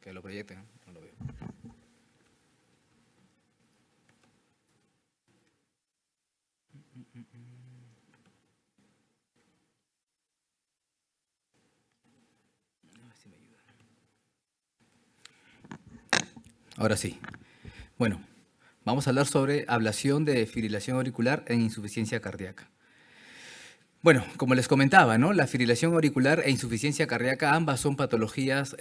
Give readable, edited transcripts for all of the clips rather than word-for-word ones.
que lo proyecten, no lo veo. Ahora sí. Bueno, vamos a hablar sobre ablación de fibrilación auricular en insuficiencia cardíaca. Bueno, como les comentaba, ¿no? La fibrilación auricular e insuficiencia cardíaca, ambas son patologías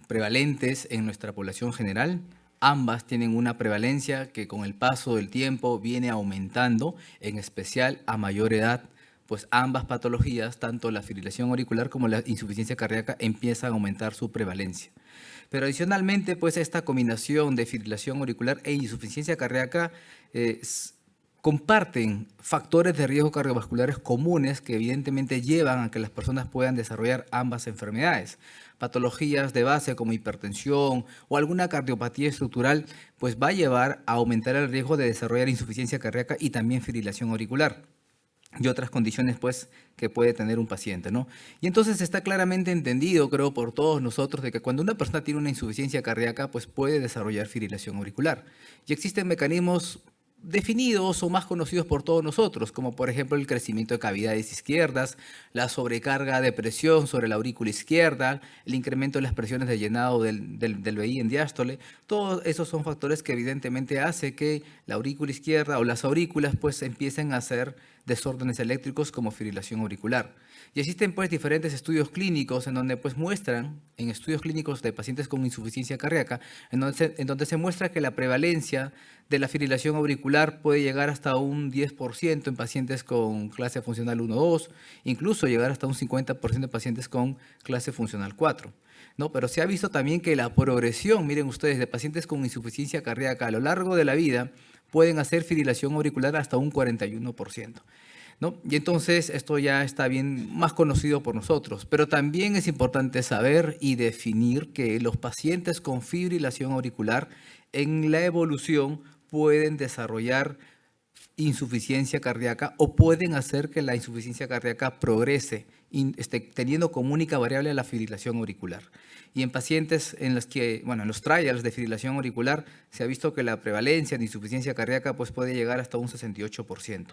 prevalentes en nuestra población general. Ambas tienen una prevalencia que con el paso del tiempo viene aumentando, en especial a mayor edad, pues ambas patologías, tanto la fibrilación auricular como la insuficiencia cardíaca, empiezan a aumentar su prevalencia. Pero adicionalmente, pues esta combinación de fibrilación auricular e insuficiencia cardíaca comparten factores de riesgo cardiovasculares comunes que evidentemente llevan a que las personas puedan desarrollar ambas enfermedades. Patologías de base como hipertensión o alguna cardiopatía estructural, pues va a llevar a aumentar el riesgo de desarrollar insuficiencia cardíaca y también fibrilación auricular y otras condiciones pues que puede tener un paciente, ¿no? Y entonces está claramente entendido, creo, por todos nosotros, de que cuando una persona tiene una insuficiencia cardíaca, pues puede desarrollar fibrilación auricular. Y existen mecanismos definidos o más conocidos por todos nosotros, como por ejemplo el crecimiento de cavidades izquierdas, la sobrecarga de presión sobre la aurícula izquierda, el incremento de las presiones de llenado del VI en diástole. Todos esos son factores que evidentemente hace que la aurícula izquierda o las aurículas pues empiecen a hacer desórdenes eléctricos como fibrilación auricular. Y existen pues diferentes estudios clínicos en donde pues muestran, en estudios clínicos de pacientes con insuficiencia cardíaca, en donde se muestra que la prevalencia de la fibrilación auricular puede llegar hasta un 10% en pacientes con clase funcional 1-2, incluso llegar hasta un 50% de pacientes con clase funcional 4. ¿No? Pero se ha visto también que la progresión, miren ustedes, de pacientes con insuficiencia cardíaca a lo largo de la vida pueden hacer fibrilación auricular hasta un 41%. ¿No? Y entonces esto ya está bien más conocido por nosotros, pero también es importante saber y definir que los pacientes con fibrilación auricular en la evolución pueden desarrollar insuficiencia cardíaca o pueden hacer que la insuficiencia cardíaca progrese, teniendo como única variable la fibrilación auricular. Y en pacientes en los que, bueno, en los trials de fibrilación auricular se ha visto que la prevalencia de insuficiencia cardíaca pues, puede llegar hasta un 68%.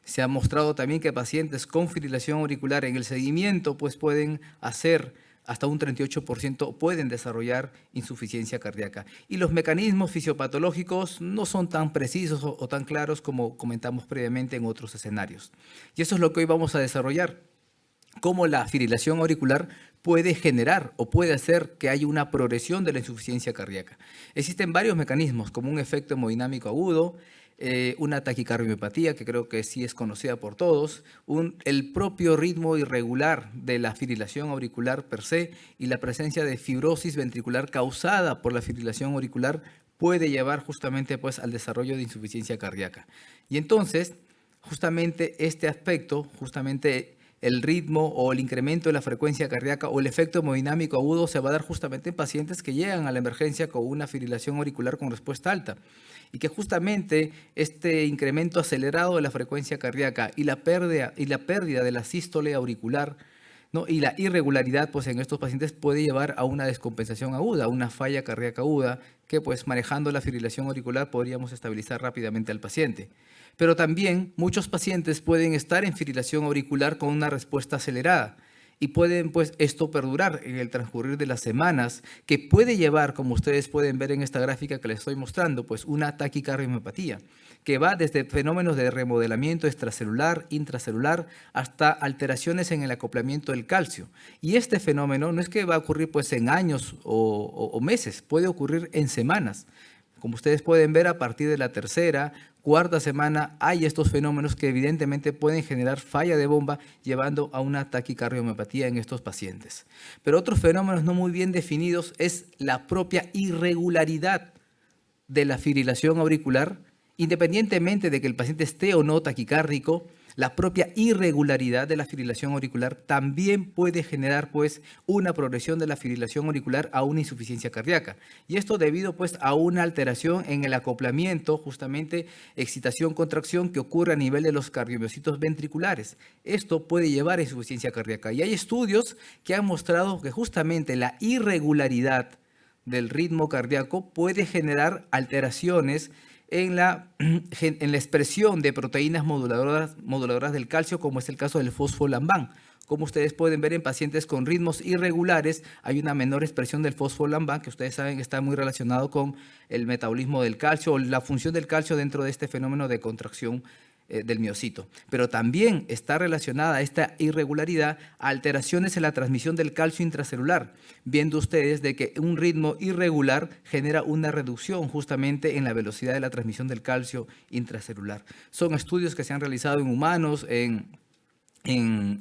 Se ha mostrado también que pacientes con fibrilación auricular en el seguimiento pues pueden hacer hasta un 38% pueden desarrollar insuficiencia cardíaca. Y los mecanismos fisiopatológicos no son tan precisos o tan claros como comentamos previamente en otros escenarios. Y eso es lo que hoy vamos a desarrollar. Cómo la fibrilación auricular puede generar o puede hacer que haya una progresión de la insuficiencia cardíaca. Existen varios mecanismos, como un efecto hemodinámico agudo, una taquicardiopatía, que creo que sí es conocida por todos, el propio ritmo irregular de la fibrilación auricular per se y la presencia de fibrosis ventricular causada por la fibrilación auricular puede llevar justamente pues, al desarrollo de insuficiencia cardíaca. Y entonces, justamente este aspecto, justamente el ritmo o el incremento de la frecuencia cardíaca o el efecto hemodinámico agudo se va a dar justamente en pacientes que llegan a la emergencia con una fibrilación auricular con respuesta alta. Y que justamente este incremento acelerado de la frecuencia cardíaca y la pérdida de la sístole auricular, ¿no? Y la irregularidad pues, en estos pacientes puede llevar a una descompensación aguda, a una falla cardíaca aguda, que pues manejando la fibrilación auricular podríamos estabilizar rápidamente al paciente. Pero también muchos pacientes pueden estar en fibrilación auricular con una respuesta acelerada y pueden pues esto perdurar en el transcurrir de las semanas, que puede llevar, como ustedes pueden ver en esta gráfica que les estoy mostrando, pues una taquicardiopatía, que va desde fenómenos de remodelamiento extracelular, intracelular, hasta alteraciones en el acoplamiento del calcio. Y este fenómeno no es que va a ocurrir pues en años o meses, puede ocurrir en semanas. Como ustedes pueden ver, a partir de la tercera, cuarta semana hay estos fenómenos que evidentemente pueden generar falla de bomba, llevando a una taquicardiopatía en estos pacientes. Pero otros fenómenos no muy bien definidos es la propia irregularidad de la fibrilación auricular, independientemente de que el paciente esté o no taquicárdico. La propia irregularidad de la fibrilación auricular también puede generar pues una progresión de la fibrilación auricular a una insuficiencia cardíaca. Y esto debido pues a una alteración en el acoplamiento, justamente excitación-contracción que ocurre a nivel de los cardiomiocitos ventriculares. Esto puede llevar a insuficiencia cardíaca. Y hay estudios que han mostrado que justamente la irregularidad del ritmo cardíaco puede generar alteraciones en la expresión de proteínas moduladoras del calcio, como es el caso del fosfolambán. Como ustedes pueden ver en pacientes con ritmos irregulares, hay una menor expresión del fosfolambán, que ustedes saben está muy relacionado con el metabolismo del calcio o la función del calcio dentro de este fenómeno de contracción del miocito. Pero también está relacionada esta irregularidad a alteraciones en la transmisión del calcio intracelular, viendo ustedes de que un ritmo irregular genera una reducción justamente en la velocidad de la transmisión del calcio intracelular. Son estudios que se han realizado en humanos, en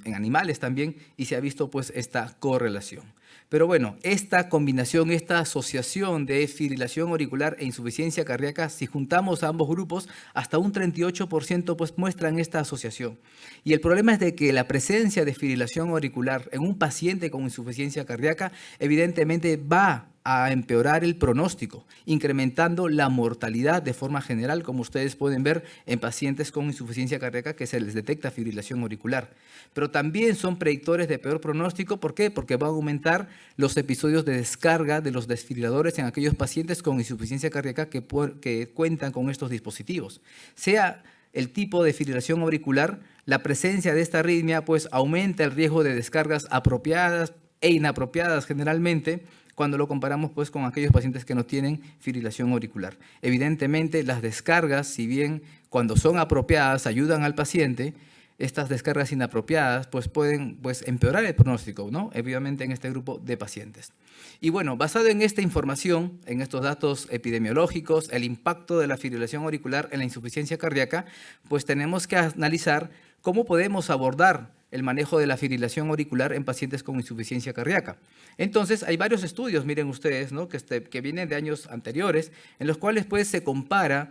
animales también, y se ha visto pues esta correlación. Pero bueno, esta combinación, esta asociación de fibrilación auricular e insuficiencia cardíaca, si juntamos a ambos grupos, hasta un 38% pues muestran esta asociación. Y el problema es de que la presencia de fibrilación auricular en un paciente con insuficiencia cardíaca evidentemente va a empeorar el pronóstico, incrementando la mortalidad de forma general, como ustedes pueden ver en pacientes con insuficiencia cardíaca que se les detecta fibrilación auricular. Pero también son predictores de peor pronóstico. ¿Por qué? Porque va a aumentar los episodios de descarga de los desfibriladores en aquellos pacientes con insuficiencia cardíaca que cuentan con estos dispositivos. Sea el tipo de fibrilación auricular, la presencia de esta arritmia pues aumenta el riesgo de descargas apropiadas e inapropiadas generalmente, cuando lo comparamos pues con aquellos pacientes que no tienen fibrilación auricular. Evidentemente las descargas, si bien cuando son apropiadas ayudan al paciente, estas descargas inapropiadas pues pueden empeorar el pronóstico, ¿no? Obviamente en este grupo de pacientes. Y bueno, basado en esta información, en estos datos epidemiológicos, el impacto de la fibrilación auricular en la insuficiencia cardíaca, pues tenemos que analizar cómo podemos abordar el manejo de la fibrilación auricular en pacientes con insuficiencia cardíaca. Entonces, hay varios estudios, miren ustedes, ¿no? que vienen de años anteriores, en los cuales pues se compara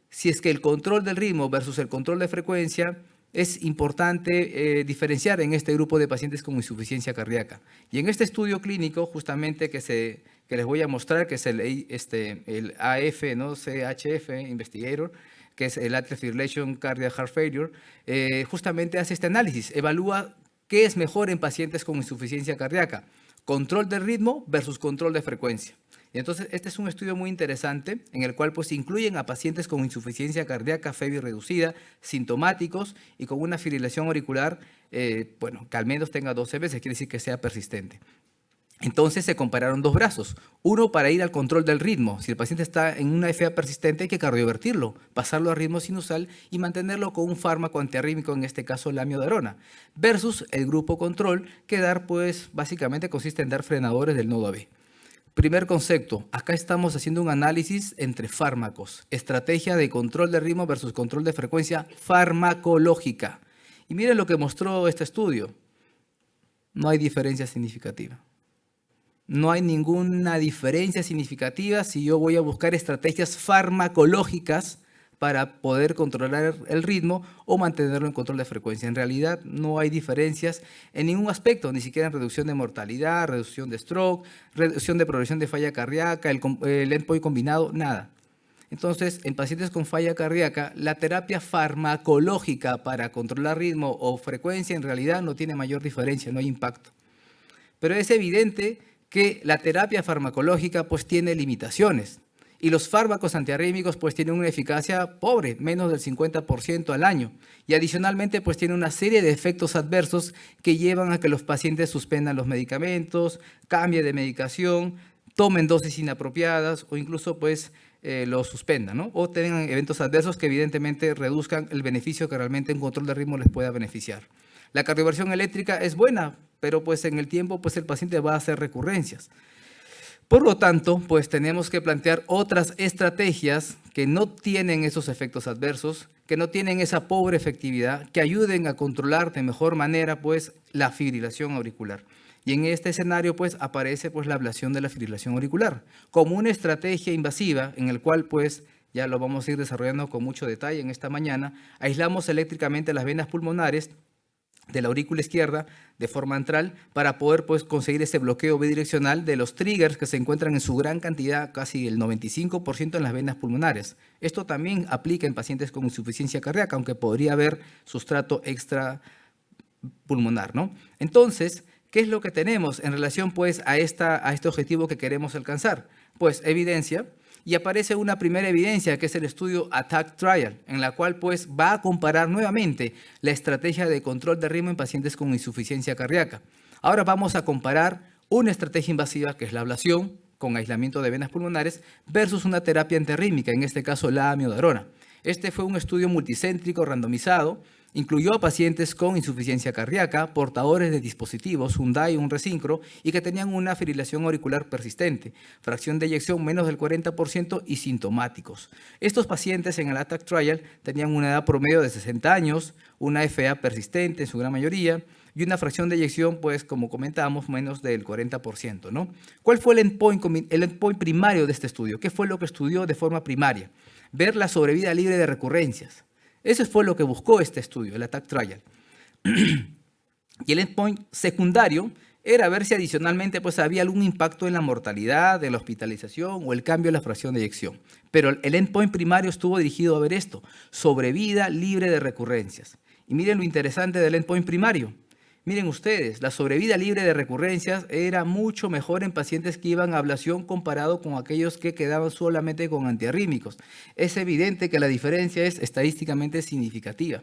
si es que el control del ritmo versus el control de frecuencia. Es importante diferenciar en este grupo de pacientes con insuficiencia cardíaca. Y en este estudio clínico, justamente que les voy a mostrar, que es el AF, ¿no? CHF Investigator, que es el Atrial Fibrillation Cardiac Heart Failure, justamente hace este análisis, evalúa qué es mejor en pacientes con insuficiencia cardíaca, control del ritmo versus control de frecuencia. Y entonces este es un estudio muy interesante en el cual pues incluyen a pacientes con insuficiencia cardíaca FEBI reducida, sintomáticos y con una fibrilación auricular, que al menos tenga 12 veces, quiere decir que sea persistente. Entonces se compararon dos brazos, uno para ir al control del ritmo. Si el paciente está en una FA persistente hay que cardiovertirlo, pasarlo a ritmo sinusal y mantenerlo con un fármaco antiarrítmico, en este caso la amiodarona, versus el grupo control, que básicamente consiste en dar frenadores del nodo AB. Primer concepto, acá estamos haciendo un análisis entre fármacos, estrategia de control de ritmo versus control de frecuencia farmacológica. Y miren lo que mostró este estudio, no hay diferencia significativa. No hay ninguna diferencia significativa si yo voy a buscar estrategias farmacológicas para poder controlar el ritmo o mantenerlo en control de frecuencia. En realidad no hay diferencias en ningún aspecto, ni siquiera en reducción de mortalidad, reducción de stroke, reducción de progresión de falla cardíaca, el endpoint combinado, nada. Entonces, en pacientes con falla cardíaca, la terapia farmacológica para controlar ritmo o frecuencia en realidad no tiene mayor diferencia, no hay impacto. Pero es evidente que la terapia farmacológica pues tiene limitaciones y los fármacos antiarrítmicos pues tienen una eficacia pobre, menos del 50% al año, y adicionalmente pues tiene una serie de efectos adversos que llevan a que los pacientes suspendan los medicamentos, cambien de medicación, tomen dosis inapropiadas o incluso pues los suspendan, ¿no? O tengan eventos adversos que evidentemente reduzcan el beneficio que realmente un control de ritmo les pueda beneficiar. La cardioversión eléctrica es buena, pero pues en el tiempo pues el paciente va a hacer recurrencias. Por lo tanto, pues tenemos que plantear otras estrategias que no tienen esos efectos adversos, que no tienen esa pobre efectividad, que ayuden a controlar de mejor manera pues la fibrilación auricular. Y en este escenario pues aparece pues la ablación de la fibrilación auricular como una estrategia invasiva en el cual pues ya lo vamos a ir desarrollando con mucho detalle en esta mañana, aislamos eléctricamente las venas pulmonares de la aurícula izquierda de forma antral para poder pues, conseguir ese bloqueo bidireccional de los triggers que se encuentran en su gran cantidad, casi el 95% en las venas pulmonares. Esto también aplica en pacientes con insuficiencia cardíaca, aunque podría haber sustrato extrapulmonar, ¿no? Entonces, ¿qué es lo que tenemos en relación pues, a este objetivo que queremos alcanzar? Pues evidencia. Y aparece una primera evidencia, que es el estudio ATTACK Trial, en la cual pues, va a comparar nuevamente la estrategia de control de ritmo en pacientes con insuficiencia cardíaca. Ahora vamos a comparar una estrategia invasiva, que es la ablación, con aislamiento de venas pulmonares, versus una terapia antiarrítmica, en este caso la amiodarona. Este fue un estudio multicéntrico randomizado. Incluyó a pacientes con insuficiencia cardíaca, portadores de dispositivos, un DAI o un resincro, y que tenían una fibrilación auricular persistente, fracción de eyección menos del 40% y sintomáticos. Estos pacientes en el ATTACK Trial tenían una edad promedio de 60 años, una FA persistente en su gran mayoría, y una fracción de eyección, pues como comentábamos, menos del 40%, ¿no? ¿Cuál fue el endpoint primario de este estudio? ¿Qué fue lo que estudió de forma primaria? Ver la sobrevida libre de recurrencias. Eso fue lo que buscó este estudio, el ATTACK Trial. Y el endpoint secundario era ver si adicionalmente pues, había algún impacto en la mortalidad, de la hospitalización o el cambio en la fracción de eyección. Pero el endpoint primario estuvo dirigido a ver esto, sobrevida libre de recurrencias. Y miren lo interesante del endpoint primario. Miren ustedes, la sobrevida libre de recurrencias era mucho mejor en pacientes que iban a ablación comparado con aquellos que quedaban solamente con antiarrítmicos. Es evidente que la diferencia es estadísticamente significativa.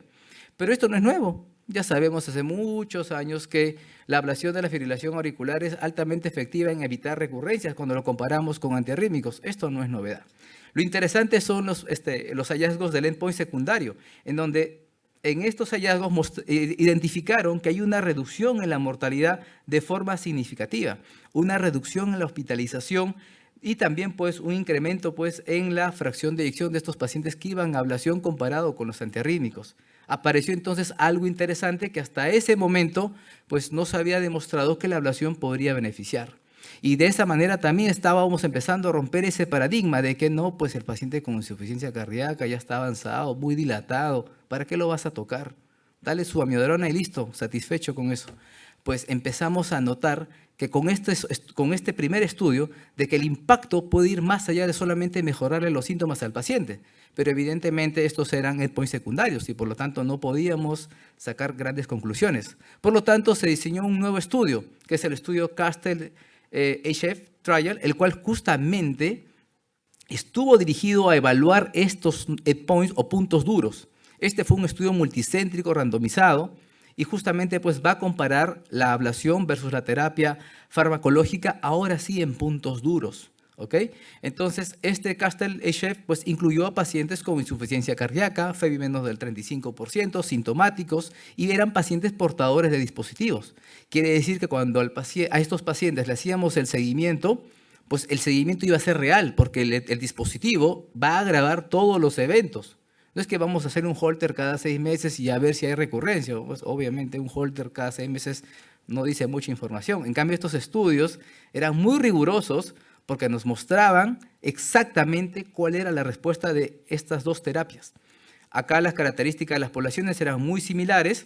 Pero esto no es nuevo. Ya sabemos hace muchos años que la ablación de la fibrilación auricular es altamente efectiva en evitar recurrencias cuando lo comparamos con antiarrítmicos. Esto no es novedad. Lo interesante son los hallazgos del endpoint secundario, en donde en estos hallazgos identificaron que hay una reducción en la mortalidad de forma significativa, una reducción en la hospitalización y también pues, un incremento pues, en la fracción de eyección de estos pacientes que iban a ablación comparado con los antiarrítmicos. Apareció entonces algo interesante que hasta ese momento pues, no se había demostrado que la ablación podría beneficiar. Y de esa manera también estábamos empezando a romper ese paradigma de que no, pues el paciente con insuficiencia cardíaca ya está avanzado, muy dilatado, ¿para qué lo vas a tocar? Dale su amiodarona y listo, satisfecho con eso. Pues empezamos a notar que con este primer estudio de que el impacto puede ir más allá de solamente mejorarle los síntomas al paciente, pero evidentemente estos eran endpoints secundarios y por lo tanto no podíamos sacar grandes conclusiones. Por lo tanto se diseñó un nuevo estudio, que es el estudio CASTLE-HF Trial, el cual justamente estuvo dirigido a evaluar estos endpoints o puntos duros. Este fue un estudio multicéntrico randomizado y justamente pues, va a comparar la ablación versus la terapia farmacológica, ahora sí en puntos duros. ¿Okay? Entonces, este CASTLE-HF pues, incluyó a pacientes con insuficiencia cardíaca, FEBI menos del 35%, sintomáticos, y eran pacientes portadores de dispositivos. Quiere decir que cuando a estos pacientes le hacíamos el seguimiento, pues el seguimiento iba a ser real, porque el dispositivo va a grabar todos los eventos. No es que vamos a hacer un holter cada 6 meses y a ver si hay recurrencia. Pues obviamente un holter cada 6 meses no dice mucha información. En cambio, estos estudios eran muy rigurosos porque nos mostraban exactamente cuál era la respuesta de estas dos terapias. Acá las características de las poblaciones eran muy similares.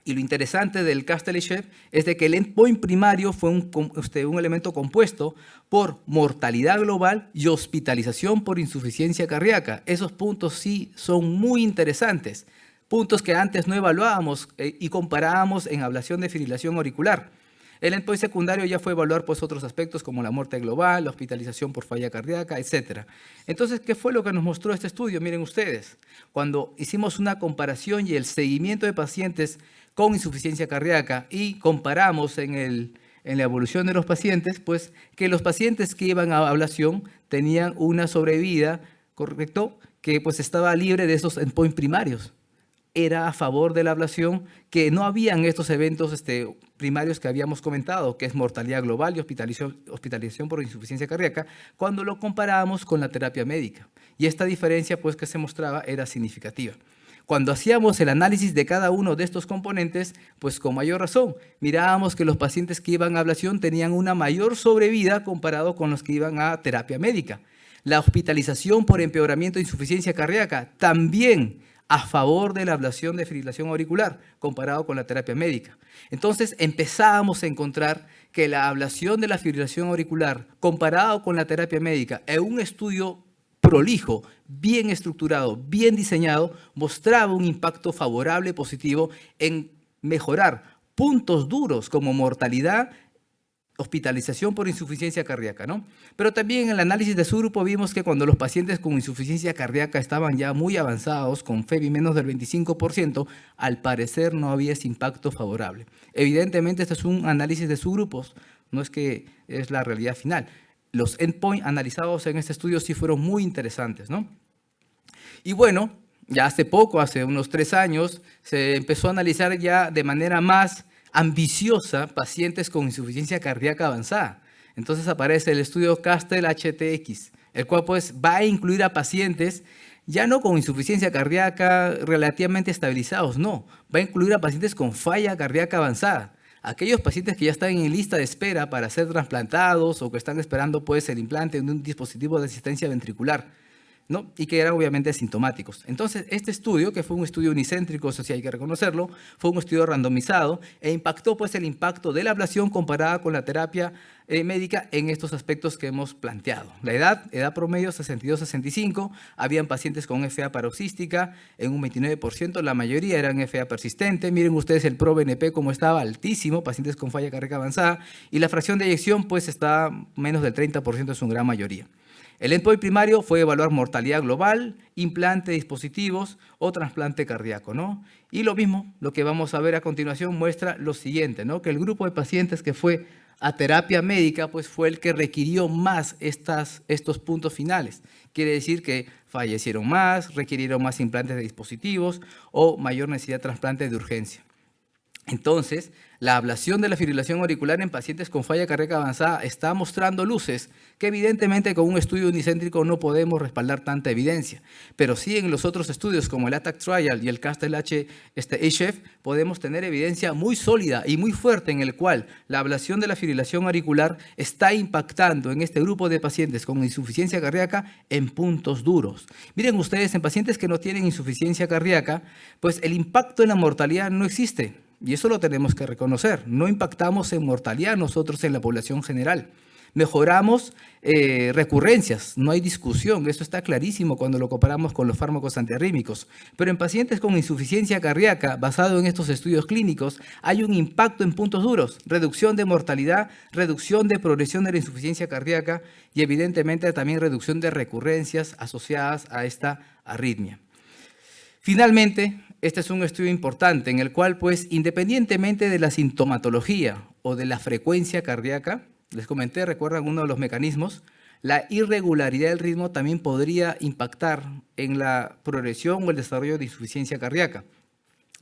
Y lo interesante del CASTLE-HF es de que el endpoint primario fue un elemento compuesto por mortalidad global y hospitalización por insuficiencia cardíaca. Esos puntos sí son muy interesantes, puntos que antes no evaluábamos y comparábamos en ablación de fibrilación auricular. El endpoint secundario ya fue evaluar pues, otros aspectos como la muerte global, la hospitalización por falla cardíaca, etc. Entonces, ¿qué fue lo que nos mostró este estudio? Miren ustedes, cuando hicimos una comparación y el seguimiento de pacientes con insuficiencia cardíaca y comparamos en la evolución de los pacientes, pues que los pacientes que iban a ablación tenían una sobrevida, ¿correcto?, que pues estaba libre de esos endpoints primarios. Era a favor de la ablación, que no habían estos eventos primarios que habíamos comentado, que es mortalidad global y hospitalización por insuficiencia cardíaca, cuando lo comparábamos con la terapia médica. Y esta diferencia pues, que se mostraba era significativa. Cuando hacíamos el análisis de cada uno de estos componentes, pues con mayor razón, mirábamos que los pacientes que iban a ablación tenían una mayor sobrevida comparado con los que iban a terapia médica. La hospitalización por empeoramiento de insuficiencia cardíaca también a favor de la ablación de fibrilación auricular comparado con la terapia médica. Entonces empezábamos a encontrar que la ablación de la fibrilación auricular comparado con la terapia médica en un estudio prolijo, bien estructurado, bien diseñado, mostraba un impacto favorable positivo en mejorar puntos duros como mortalidad, hospitalización por insuficiencia cardíaca, ¿no? Pero también en el análisis de subgrupo vimos que cuando los pacientes con insuficiencia cardíaca estaban ya muy avanzados, con FEBI menos del 25%, al parecer no había ese impacto favorable. Evidentemente, este es un análisis de subgrupos, no es que es la realidad final. Los endpoints analizados en este estudio sí fueron muy interesantes, ¿no? Y bueno, ya hace poco, hace unos 3 años, se empezó a analizar ya de manera más ambiciosa pacientes con insuficiencia cardíaca avanzada. Entonces aparece el estudio CASTLE-HTX, el cual pues va a incluir a pacientes ya no con insuficiencia cardíaca relativamente estabilizados, no, va a incluir a pacientes con falla cardíaca avanzada. Aquellos pacientes que ya están en lista de espera para ser trasplantados o que están esperando pues el implante de un dispositivo de asistencia ventricular, ¿no? Y que eran obviamente asintomáticos. Entonces, este estudio, que fue un estudio unicéntrico, eso sí hay que reconocerlo, fue un estudio randomizado e impactó pues el impacto de la ablación comparada con la terapia médica en estos aspectos que hemos planteado. La edad promedio 62-65, habían pacientes con FA paroxística en un 29%, la mayoría eran FA persistente. Miren ustedes el PRO-BNP como estaba altísimo, pacientes con falla cardíaca avanzada, y la fracción de eyección pues está menos del 30%, es una gran mayoría. El endpoint primario fue evaluar mortalidad global, implante de dispositivos o trasplante cardíaco, ¿no? Y lo mismo, lo que vamos a ver a continuación muestra lo siguiente, ¿no? Que el grupo de pacientes que fue a terapia médica, pues fue el que requirió más estos puntos finales. Quiere decir que fallecieron más, requirieron más implantes de dispositivos o mayor necesidad de trasplante de urgencia. Entonces, la ablación de la fibrilación auricular en pacientes con falla cardíaca avanzada está mostrando luces que evidentemente con un estudio unicéntrico no podemos respaldar tanta evidencia, pero sí en los otros estudios como el ATTACK Trial y el CASTLE-HF podemos tener evidencia muy sólida y muy fuerte en el cual la ablación de la fibrilación auricular está impactando en este grupo de pacientes con insuficiencia cardíaca en puntos duros. Miren ustedes, en pacientes que no tienen insuficiencia cardíaca, pues el impacto en la mortalidad no existe. Y eso lo tenemos que reconocer. No impactamos en mortalidad nosotros en la población general. Mejoramos recurrencias, no hay discusión, eso está clarísimo cuando lo comparamos con los fármacos antiarrítmicos. Pero en pacientes con insuficiencia cardíaca, basado en estos estudios clínicos, hay un impacto en puntos duros, reducción de mortalidad, reducción de progresión de la insuficiencia cardíaca y evidentemente también reducción de recurrencias asociadas a esta arritmia. Finalmente, este es un estudio importante en el cual, pues, independientemente de la sintomatología o de la frecuencia cardíaca, les comenté, recuerdan uno de los mecanismos, la irregularidad del ritmo también podría impactar en la progresión o el desarrollo de insuficiencia cardíaca.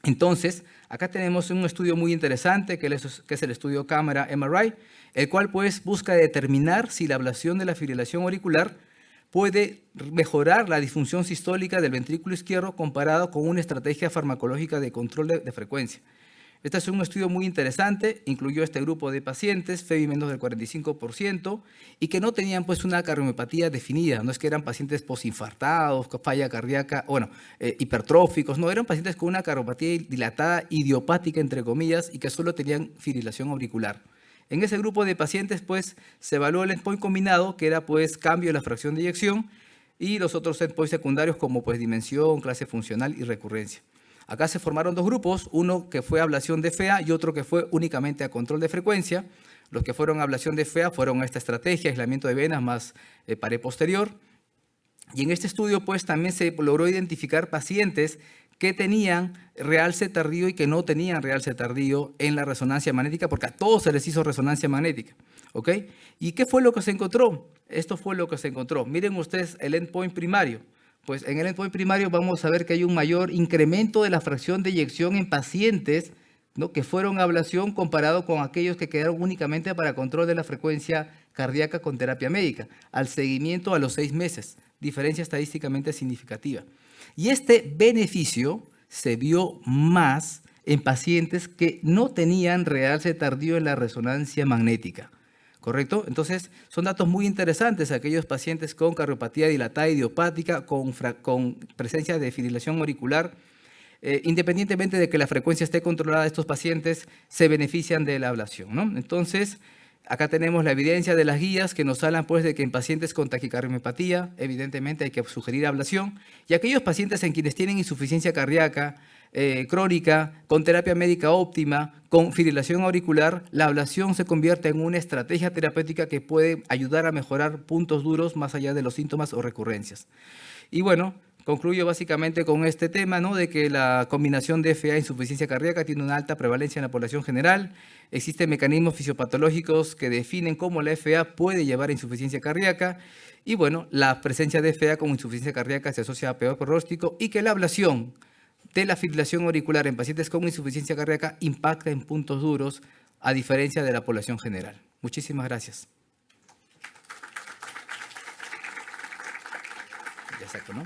Entonces, acá tenemos un estudio muy interesante que es el estudio cámara MRI, el cual pues busca determinar si la ablación de la fibrilación auricular puede mejorar la disfunción sistólica del ventrículo izquierdo comparado con una estrategia farmacológica de control de frecuencia. Este es un estudio muy interesante, incluyó este grupo de pacientes, FEBI menos del 45%, y que no tenían pues una cardiomiopatía definida, no es que eran pacientes posinfartados, con falla cardíaca, hipertróficos, no, eran pacientes con una cardiopatía dilatada idiopática, entre comillas, y que solo tenían fibrilación auricular. En ese grupo de pacientes, pues, se evaluó el endpoint combinado, que era, pues, cambio de la fracción de eyección, y los otros endpoints secundarios como, pues, dimensión, clase funcional y recurrencia. Acá se formaron dos grupos, uno que fue ablación de FA y otro que fue únicamente a control de frecuencia. Los que fueron a ablación de FA fueron a esta estrategia, aislamiento de venas más pared posterior. Y en este estudio, pues, también se logró identificar pacientes que tenían realce tardío y que no tenían realce tardío en la resonancia magnética, porque a todos se les hizo resonancia magnética, ¿ok? ¿Y qué fue lo que se encontró? Esto fue lo que se encontró. Miren ustedes el endpoint primario. Pues en el endpoint primario vamos a ver que hay un mayor incremento de la fracción de eyección en pacientes, ¿no?, que fueron a ablación comparado con aquellos que quedaron únicamente para control de la frecuencia cardíaca con terapia médica, al seguimiento a los 6 meses, diferencia estadísticamente significativa. Y este beneficio se vio más en pacientes que no tenían realce tardío en la resonancia magnética. ¿correcto? Entonces, son datos muy interesantes aquellos pacientes con cardiopatía dilatada idiopática, con presencia de fibrilación auricular. Independientemente de que la frecuencia esté controlada, estos pacientes se benefician de la ablación, ¿no? Entonces, acá tenemos la evidencia de las guías que nos hablan pues de que en pacientes con taquicardiopatía, evidentemente hay que sugerir ablación, y aquellos pacientes en quienes tienen insuficiencia cardíaca crónica, con terapia médica óptima, con fibrilación auricular, la ablación se convierte en una estrategia terapéutica que puede ayudar a mejorar puntos duros más allá de los síntomas o recurrencias. Y bueno, concluyo básicamente con este tema, ¿no?, de que la combinación de FA e insuficiencia cardíaca tiene una alta prevalencia en la población general. Existen mecanismos fisiopatológicos que definen cómo la FA puede llevar a insuficiencia cardíaca. Y bueno, la presencia de FA con insuficiencia cardíaca se asocia a peor pronóstico y que la ablación de la fibrilación auricular en pacientes con insuficiencia cardíaca impacta en puntos duros a diferencia de la población general. Muchísimas gracias. Ya saco, ¿no?